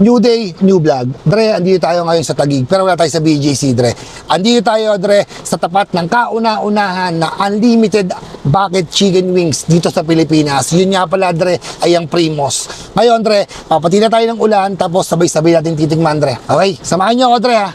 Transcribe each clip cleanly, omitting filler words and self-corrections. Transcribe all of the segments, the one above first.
New day, new vlog. Dre, andito tayo ngayon sa Taguig, pero wala tayo sa BGC, Dre. Andito tayo, Dre, sa tapat ng kauna-unahan na unlimited bucket chicken wings dito sa Pilipinas. Yun nga pala, Dre, ay ang Primos. Ngayon, Dre, papatila tayo ng ulan, tapos sabay-sabay natin titikman, Dre. Okay, samahan niyo ako, Dre, ha.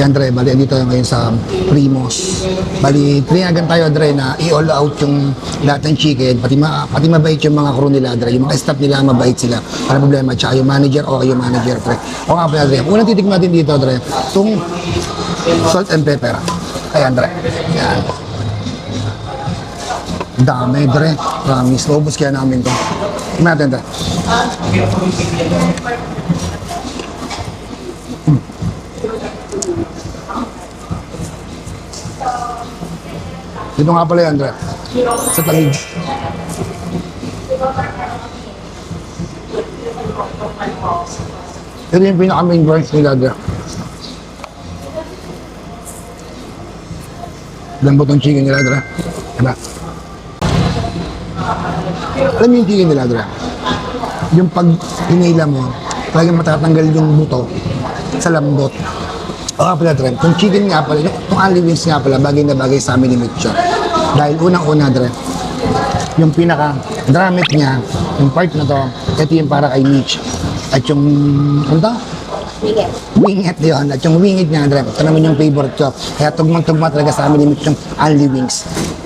Yan, Dre, bali dito tayo ngayon sa Primos. Bali, trinagan tayo, Dre, na i-all out yung lahat ng chicken, pati mabait yung mga crew nila, Dre. Yung mga staff nila, mabait sila. Para problema, tsaka yung manager, okay yung manager, Dre. O nga pala, Dre, unang titikman natin dito, Dre, itong salt and pepper. Ayan, Dre. Yan. Dami, Dre. Promise. Maubos kaya namin to. Tingnan natin, Dre. Dito nga pala yan, Dre. Sa Taguig. Ito yung pinaka-main branch nila, Dre. Lambot ng chicken nila, Dre. Diba? Alam mo yung chicken nila, Dre? Yung pag hinila mo, talagang matatanggal yung buto sa lambot. O nga pala, Dre, yung chicken nga pala, yung only wings nga pala, bagay na bagay sa amin ni Mitch. Dahil unang-una, Dre, yung pinaka-dramit niya, yung part na to, ito yung para kay Mitch. At yung, ano to? Wingit. Wingit yun. At yung wingit niya, Dre, ito naman yung favorite ko. Kaya tugmang-tugma talaga sa amin ni Mitch yung only wings.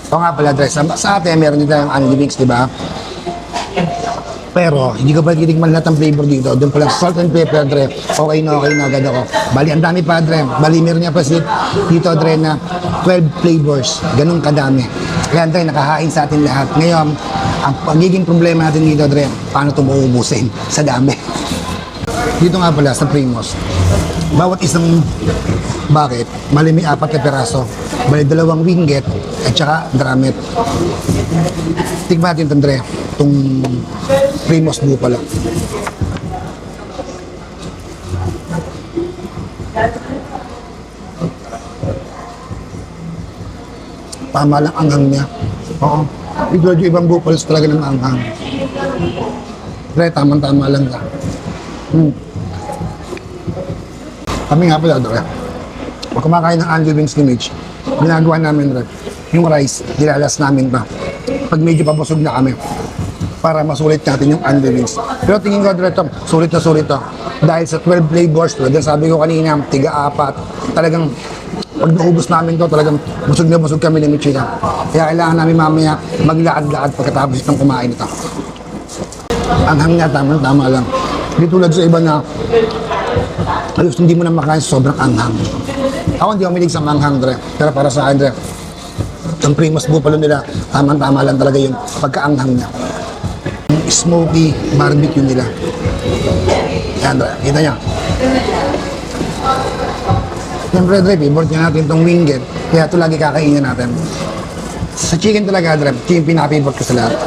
O nga pala, Dre, sa atin, meron din tayong only wings, di ba? Pero, hindi ko pa titikman lahat ng flavor dito. Doon pala salt and pepper, Dre. Okay na agad ako. Bali, ang dami pa, Dre. Bali, meron niya pa dito, Dre, na 12 flavors. Ganun kadami. Kaya, Dre, nakahain sa atin lahat. Ngayon, ang pagiging problema natin dito, Dre, paano ito mauubusin sa dami. Dito nga pala, sa Primos, bawat isang bucket, mali may 4 na peraso. Bali, 2 wingget at saka dramit. Tignan natin ito, Dre. Itong Primos Blue pala. Tama lang anghang niya. Oo. Ito yung ibang buffaloes talaga ng anghang. Dre, tamang-tama lang ka. Kami nga pala, Dre. Pag kumakain ng only wings ni Mitch, ginagawa namin, Dre, yung rice, nilalas namin pa. Pag medyo pabusog na kami, para masulit natin yung only wings. Pero tingin ko, Dre, sulit na sulit to. Dahil sa 12 flavors, talagang sabi ko kanina, tiga-4. Talagang, pag naubos namin to, talagang busog na busog kami ni Mitch. Kaya kailangan namin mamaya maglakad-lakad pagkatapos itong kumain ito. Ang hangin nga, tama lang. Hindi tulad sa iba na halos hindi mo na makain sa sobrang anghang. Ako hindi ako milig sa manghang, Dre. Pero para sa akin, Dre, ang Primos Buffalo nila, tama-tama lang talaga yung pagkaanghang niya. Yung smoky barbecue nila. Yan, Dre. Kita niya. Siyempre, Dre, favorite niya natin itong wingget. Kaya ito lagi kakainin natin. Sa chicken talaga, Dre, ito yung pinaka-favorite ko sa lahat.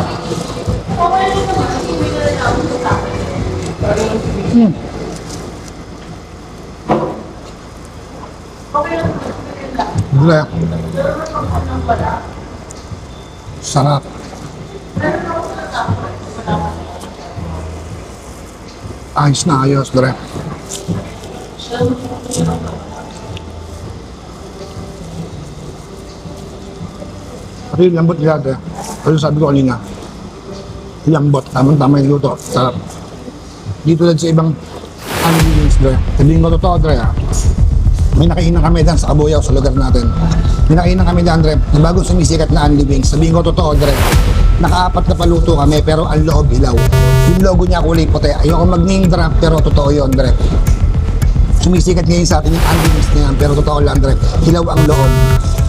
Dre. Sarap. Ayos na ayos, Dre. Kasi lambot nila, Dre. Kasi sabi ko kanina, lambot, tamang-tama yung luto. Sarap. Dito lang sa ibang wings, Dre. Sabihin ko totoo, Dre, ha. May nakainan kami dyan sa Kabuyaw, sa lugar natin. May nakainan kami dyan, Dre, na bagong sumisikat na only wings. Sabihin ko totoo, Dre. Naka-4 na paluto kami, pero ang loob hilaw. Yung logo niya kulay puti. Ayoko mag-name drop, pero totoo yun, Dre. Sumisikat ngayon sa atin yung only wings na yan, pero totoo lang, Dre. Hilaw ang loob.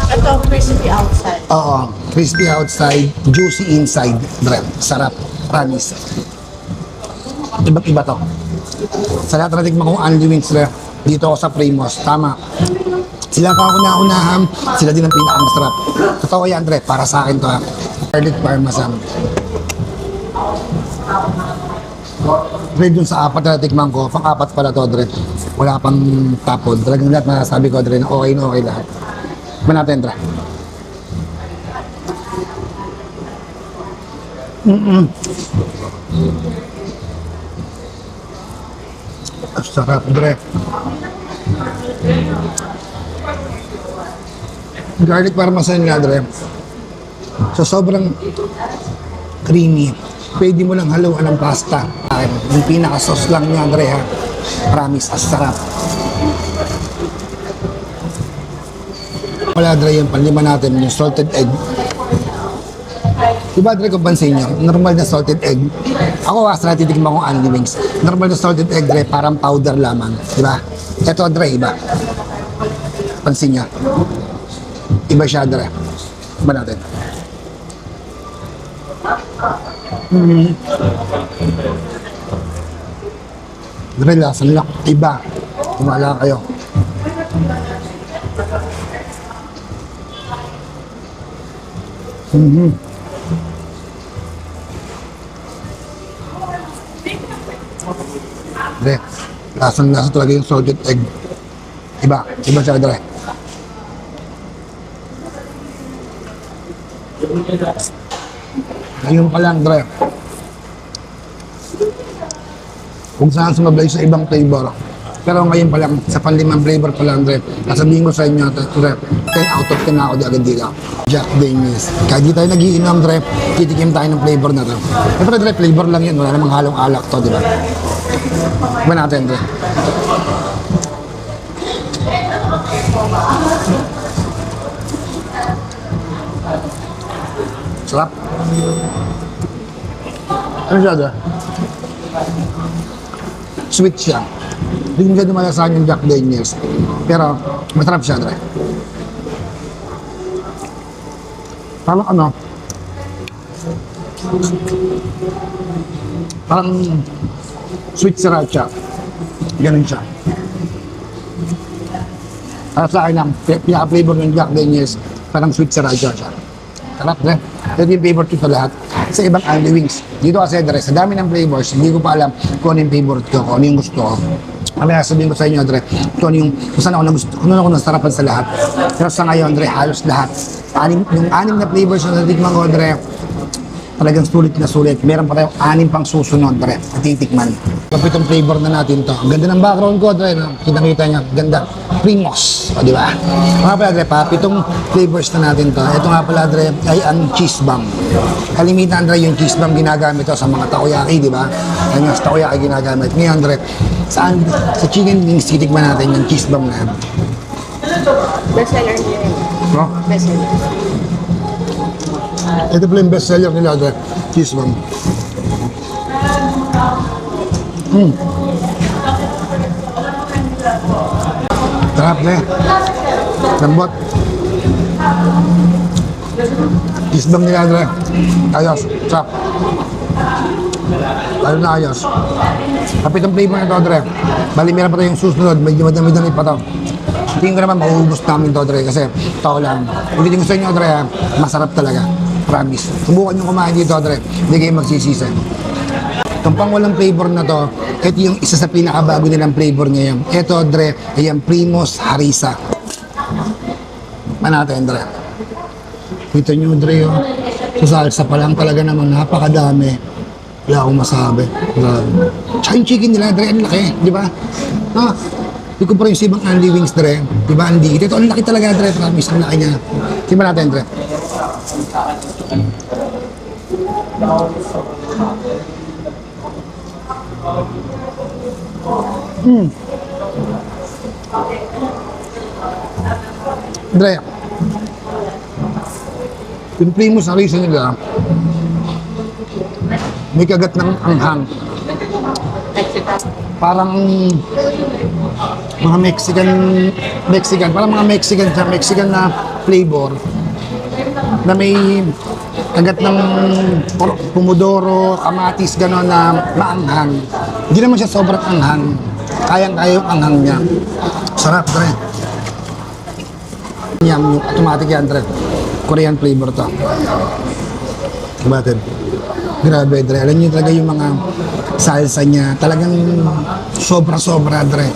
Ito, crispy outside. Oo, crispy outside, juicy inside. Dre, sarap. Promise. Iba't iba to. Sa lahat na tikman kong Anli Wings, Dre, dito ako sa Primos. Tama. Sila kauna-unahan, sila din ang pinakamasarap. Totoo yan, Dre, para sa akin to ha. Garlic parmesan. Dre, dun sa apat na tikman ko, pang-apat pala to, Dre. Wala pang tapon. Talagang lahat masasabi ko, Dre, na okay lahat. Ba natin, Dre? Ang sarap, Dre. Garlic parmesan nga, Dre. So, sobrang creamy. Pwede mo lang haluan ng pasta. Yung pinaka-sauce lang niya, Dre, ha. Promise, ang sarap. Wala, Dre, yung panlima natin, yung salted egg. Diba, Dre, kung pansin nyo, normal na salted egg. Ako, sa natitikman kong Anli Wings. Normal na salted egg, Dre, parang powder lamang. Diba? Ito, Dre, iba. Pansin nyo. Iba siya, Dre. Iba natin. Dre, lasang lak. Iba. Kumala kayo. Dre, lasang-lasa talaga yung salted egg. Iba siya, Dre. Ngayon pa lang, Dre. Kung saan sumablay sa ibang flavor. Pero ngayon pa lang, sa panlimang flavor pa lang, Dre. Kasabihin ko sa inyo, Dre, 10 out of 10 na ako di agad dito. Jack Daniels. Kahit di tayo nagiinom, Dre, titikim tayo ng flavor na to. Pero, Dre, flavor lang yun. Wala namang halong alak to, di ba? Ba natin, Dre? Sarap. Ano siya, Dre? Sweet siya. Hindi mo siya dumalasahan yung Jack Daniels. Pero, masarap siya, Dre. Parang ano? Parang sweet sriracha. Ganun siya. Para sa akin lang, pinaka-flavor ng Jack Daniels, parang sweet sriracha siya. Sarap, Dre. Ito yung favorite ko sa lahat. Sa ibang Anli Wings. Dito kasi, Dre, sa dami ng flavors, hindi ko pa alam kung ano yung favorite ko, kung ano yung gusto ko. Kaya sabihin ko sa inyo, Dre, kung ano yung, kung saan ako nagusto, kung ano ako nasarapan sa lahat. Pero sa ngayon, Dre, halos lahat. Yung anim na flavors na natikman ko, Dre, talagang sulit na sulit. Meron pa tayong 6 pang susunod, Dre, at titikman. Kapitong flavor na natin to. Ang ganda ng background ko, Dre, no? Kita-kita niya, ganda. Primos, o di ba? Nga pala, Dre, pitong flavors na natin to. Ito nga pala, Dre, ay ang cheese bomb. Kalimitan, Dre, yung cheese bomb ginagamit to sa mga takoyaki, di ba? Yan yung takoyaki ginagamit. Ngayon, Dre, sa chicken wings, titikman natin yung cheese bomb na. Bestseller niya yun. No? Bestseller. Ito pala yung bestseller nila, Dre, cheese bomb. Sarap, Dre. Lambot. Cheese bomb nila, Dre. Ayos. Sarap. Ayos na ayos. Kapit ang flavor na ito, Dre. Bali, meron pa tayong susunod. Medyo madami-dami pa ito. Tingin ko naman, mauubos namin ito, Dre. Kasi ito lang. Ulitin ko sa inyo, Dre, ha? Masarap talaga. Promise. Subukan nyo kumain dito, Dre. Hindi kayo magsisisi. Itong pang walang flavor na to, ito yung isa sa pinakabago nilang flavor ngayon. Ito, Dre, ay ang Primos Harissa. Natin, Dre. Kita nyo, Dre, oh. Sa salsa pa lang talaga naman, napakadami. Wala akong masabi. Grabe. Tsaka yung chicken nila, Dre, ang laki, di ba? Ah, di ko pa rin yung sibang Anli Wings, Dre. Di ba, Anli? Ito, ang laki talaga, Dre. Promise, ang laki niya. Tingnan natin, Dre. Dre, yung Primos Harissa nila, may kagat ng anghang. Parang mga Mexican, parang mga Mexican na flavor na may kagat ng pomodoro, kamatis, gano'n na maanghang. Hindi naman siya sobrang anghang. Kayang-kaya yung anghang niya. Sarap, Dre. Yum, yung automatic yan, Dre. Korean flavor to. Kumatin. Grabe, Dre. Alam niyo talaga yung mga salsa niya. Talagang sobra-sobra, Dre.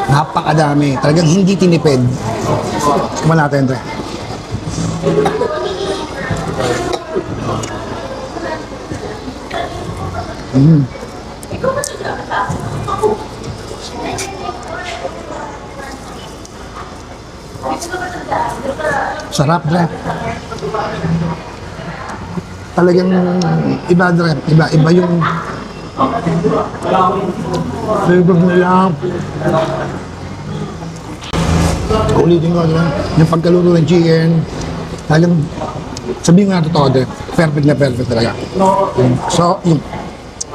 Napakadami. Talagang hindi tinipid. Kumain natin, Dre. Sarap, Dre. Talagang iba, Dre. Iba yung flavor nila. Ulitin ko, Dre. Yung pagkaluto ng chicken. Talagang, sabihin ko na totoo, Dre. Perfect na perfect talaga. So, yung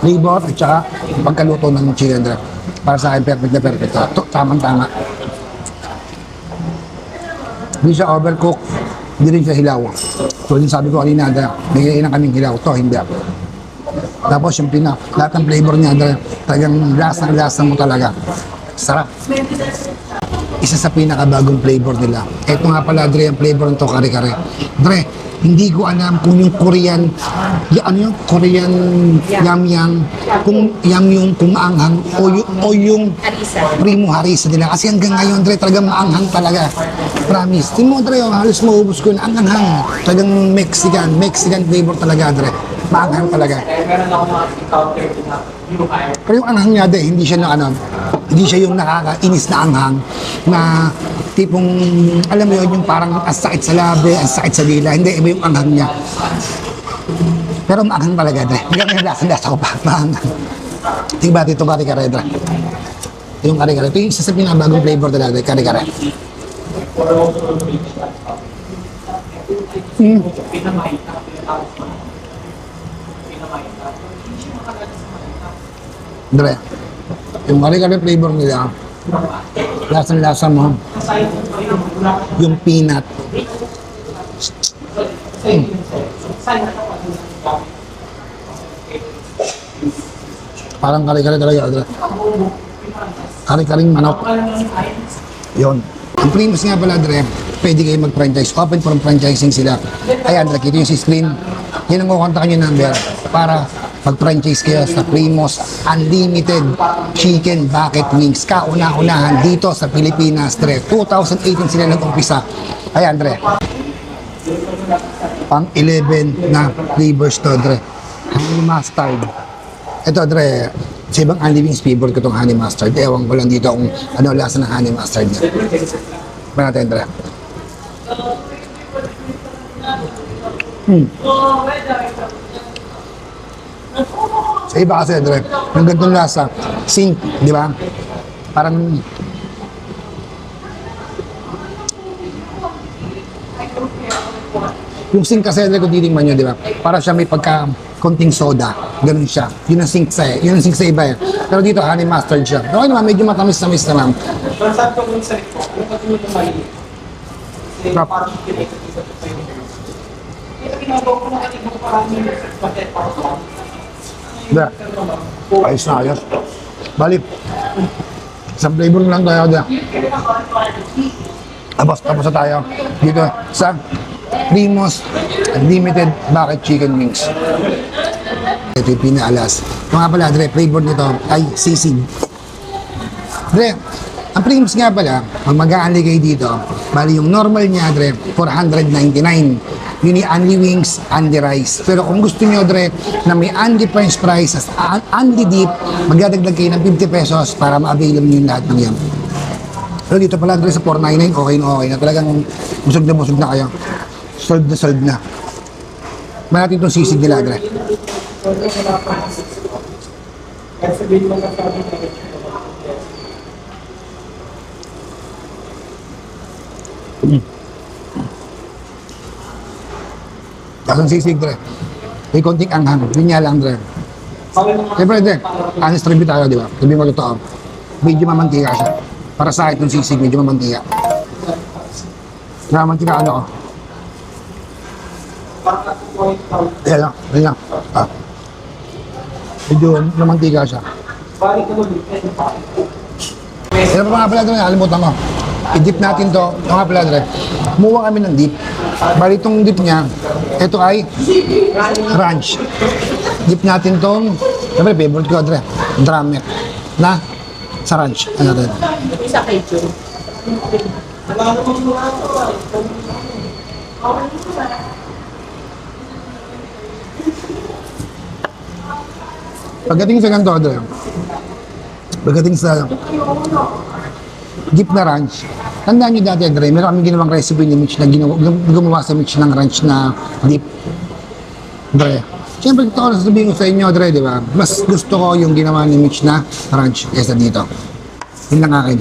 flavor at saka yung pagkaluto ng chicken, Dre. Para sa akin, perfect na perfect. Tamang-tama. Hindi siya overcook, hindi rin siya hilaw. So, yung sabi ko kanina, may kainan kaming hilaw. To, hindi. Tapos yung lahat ng flavor niya, talagang lasang-lasa mo talaga. Sarap. Isa sa pinakabagong flavor nila. Ito nga pala, Dre, ang flavor nito, kare-kare. Dre, hindi ko alam kung yung Korean, yung Korean yam-yam, kung yam yung kung maanghang o yung primo harissa nila. Kasi hanggang ngayon, Dre, talagang maanghang talaga. Promise. Tingnan mo, Dre, halos maubos ko na ang anghang. Talagang Mexican flavor talaga, Dre. Maanghang talaga. Pero yung anghang niya, Dre, hindi siya hindi siya yung nakakainis na anghang na tipong, alam mo yun, yung parang ang sakit sa labi, ang sakit sa dila. Hindi, iba yung anghang niya. Pero maanghang talaga, Dre. Hanggang yung lasa ko pa, maanghang. Tingba dito, kare-kare, Dre. Ito yung kare-kare. Ito yung isa sa pinabagong flavor talaga, Dre, kare-kare. Dre, yung kare-kare flavor nila, lasang-lasa mo, yung peanut. Parang kare-kare talaga, Dre. Kare-karing manok. Yun. Ang Primus nga pala, Dre, pwede kayo mag-franchise. Open for franchising sila. Ayan, Dre, ito yung si screen. Yan ang kukontakin yung number para mag-franchise kayo sa Primus Unlimited Chicken Bucket Wings. Kauna-unahan dito sa Pilipinas, Dre. 2018 sila nag-umpisa. Ayan, Dre. Pang 11 na flavors to, Dre. Honey mustard. Ito, Dre, sa ibang Unli Wings, favorite ko itong honey mustard. Ewan ko lang dito kung ano lasa ng honey mustard niya. Pa natin, Dre. Sa iba kasi, Dre, yung ganitong lasa, sink, di ba? Parang yung sink kasi, Dre, kung titingnan nyo, di ba? Para siya may pagka konting soda. Ganun siya. Yun ang sink sa iba eh. Pero dito, honey mustard siya. Okay naman, medyo matamis-tamis naman. Da. Ayos na, ayos. Balik. Isang flavor lang tayo dyan. Tapos na tayo. Dito sa Primus Unlimited Bucket Chicken Wings. Ito yung pinaalas. Mga pala, Dre, flavor nito ay sisig. Dre, ang Primus nga pala, pag mag-aanli kayo dito, bali yung normal niya, Dre, 499. Yun yung Unli Wings, Unli Rice. Pero kung gusto nyo, Dre, na may Unli French fries, Unli Dip, magdadagdag kayo ng 50 pesos para ma-avail nyo yung lahat ng yan. Pero dito pala, Dre, sa 499, okay na. Talagang busog na kayo. Solved na. Ba natin itong sisig nila, Dre. Kasang sisig, Dre. May konting anghang. Yun nga lang, Dre. Siyempre, Dre, honest review tayo, di ba? Sabihin mo totoo. Medyo mamantika siya. Para sa akin, itong sisig, medyo mamantika. Kaya mantika ano ko. Ayan lang, ayan lang. Ah. Medyo mamantika siya. Pero mga pala doon, nakalimutan ko. I-dip natin to, mga pala doon. Kumuha kami ng dip. Bali itong dip niya, ito ay ranch. Dip natin tong, siyempre favorite ko, Dre, drummer na sa ranch. Ano natin? Isa kay Jun. Pagdating sa ganito, Dre, pagdating sa dip na ranch, tandaan nyo dati, Dre, meron kami ginawang recipe ni Mitch na gumawa sa Mitch ng ranch na dip. Dre, siyempre ito ko sasabihin ko sa inyo, Dre, di ba? Mas gusto ko yung ginawa ni Mitch na ranch kaysa dito. Yun lang akin.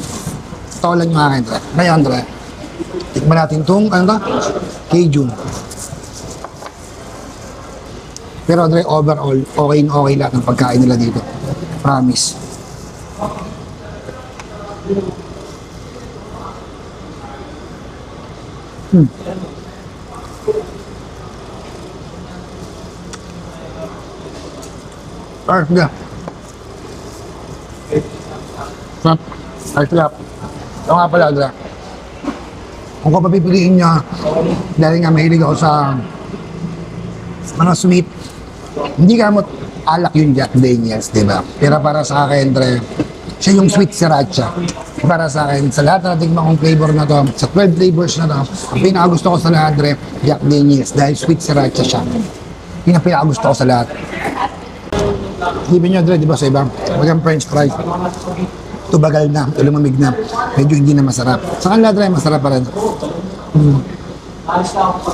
Ito lang yung akin, Dre. Ngayon, Dre, tikman natin itong, ano to? Cajun. Pero, Dre, overall, okay lahat ng pagkain nila dito. Promise. Ay, sige. Sarap. Ay, sarap. Ito nga pala, Dra. Kung ko papipiliin niya, dahil nga mahilig ako sa mga sweet, hindi kamot alak yung Jack Daniels, di ba? Pero para sa akin, Dre, siya yung sweet sriracha. Para sa akin, sa lahat na natikman kong flavor na to, sa 12 flavors na to, ang pinakagusto ko sa lahat, Dre, Jack Daniels, dahil sweet sriracha siya. Yun ang pinakagusto ko sa lahat. Ibig nyo, Dre, di ba sa iba? Wagang french fries. Tubagal na, lumamig na. Medyo hindi na masarap. Sa kanila, Dre, masarap pa rin.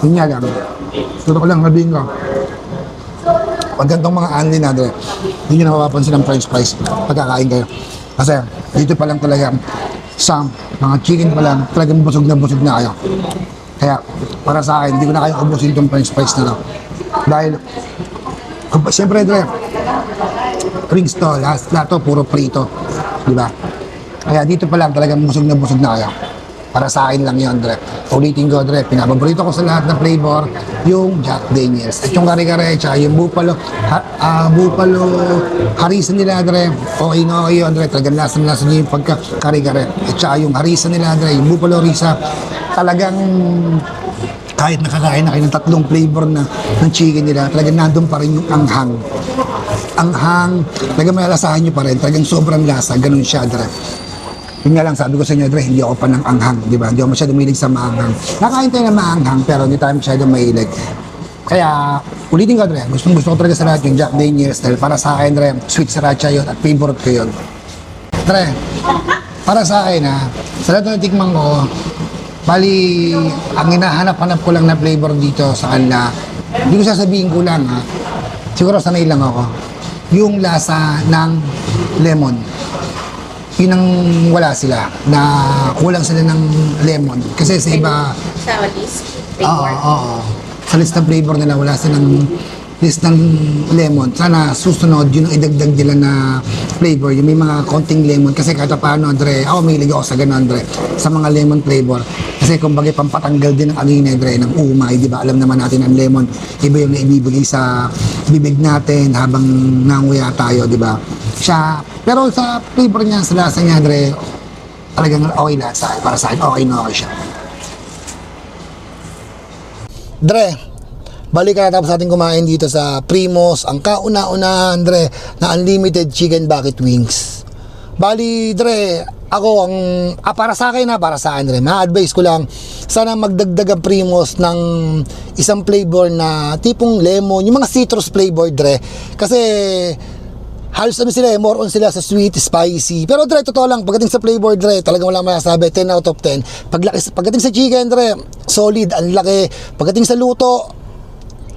Yun nga lang. Gusto ko lang sabihin ko. Pag gantong mga anli na, Dre, hindi nyo na mapapansin ng french fries pagkakain kayo. Kasi dito pa lang talaga sa mga chicken pa lang, talagang busog na kayo. Kaya, para sa akin, hindi ko na kayo ubusin itong french fries na to. Dahil, siyempre, Dre, rings to, lahat to, puro prito. Di ba? Kaya dito pa lang talagang busog na kayo. Para sa akin lang yun, Dre. Ulitin ko, Dre, pinapaborito ko sa lahat ng flavor, yung Jack Daniels. At yung kare-kare, tsaka yung buffalo harisan nila, Dre. Okay na okay yun, Dre. Talagang lasa niya yung pagka-kare-kare. At tsaka yung harisan nila, Dre, yung buffalo risa, talagang kahit nakakain na kayo ng tatlong flavor na ng chicken nila, talagang nandun pa rin yung anghang. Talagang malalasahan nyo pa rin, talagang sobrang lasa, ganun siya, Dre. Yun nga lang, sabi ko sa inyo, Dre, hindi ako pa ng anghang, di ba? Hindi ako masyadong mahilig sa maanghang. Nakain tayo ng maanghang, pero hindi tayo masyadong mahilig. Kaya, ulitin ko, Dre, gusto ko talaga sa lahat yung Jack Daniels, dahil para sa akin, Dre, sweet sriracha yun at favorite ko yun. Dre, para sa akin, ha, sa lahat na tikman ko, bali, ang hinahanap-hanap ko lang na flavor dito sa kanila, hindi ko sasabihin ko lang, ha, siguro sanay lang ako, yung lasa ng lemon. Yun ang wala sila, na kulang sila ng lemon. Kasi sa iba, Sa list. oo. Sa list ng flavor nila, wala silang list ng lemon. Sana susunod, yun ang idagdag nila na flavor. Yung may mga konting lemon. Kasi kahit paano, Andre, ako mahilig ako sa ganun, Andre, sa mga lemon flavor. Kasi kumbaga pampatanggal din ng ano yun, Andre, ng umay, di ba? Alam naman natin ang lemon, iba yung naibibigay sa bibig natin habang nanguya tayo, di ba? Siya, pero sa flavor niya, sa lasa niya, Andre, talagang okay lasa. Para sa akin, okay na okay siya. Dre, balik ka na tapos natin kumain dito sa Primos, ang kauna-unahan, Dre, na unlimited chicken bucket wings. Bali, Dre, ako ang, para sa akin, Dre, ma-advise ko lang, sana magdagdag ang Primos ng isang flavor na tipong lemon, yung mga citrus flavor, Dre. Kasi, halos ano sila, more on sila sa sweet, spicy. Pero Dre, totoo lang, pagdating sa flavor, Dre, talagang wala masasabi, 10 out of 10. Pagdating sa chicken, Dre, solid, ang laki. Pagdating sa luto,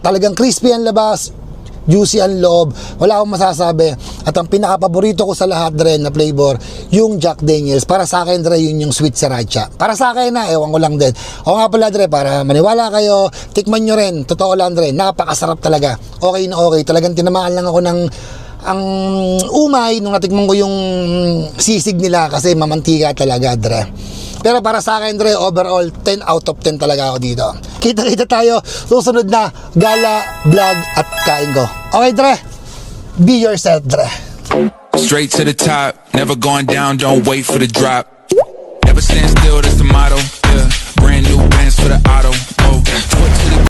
talagang crispy ang labas, juicy ang loob, wala akong masasabi. At ang pinaka-paborito ko sa lahat, Dre, na flavor, yung Jack Daniels. Para sa akin, Dre, yun yung sweet sriracha. Para sa akin na, ewan ko lang din. O nga pala, Dre, para maniwala kayo, tikman nyo rin. Totoo lang, Dre, napakasarap talaga. Okay na okay. Talagang tinamaan lang ako ng ang umay, nung natikman ko yung sisig nila kasi mamantika talaga, Dre. Pero para sa akin, Dre, overall, 10 out of 10 talaga ako dito. Kita-kita tayo, susunod na gala, vlog, at kain ko. Okay, Dre? Be yourself, Dre. Straight to the top, never going down, don't wait for the drop. Never stand still, that's the motto.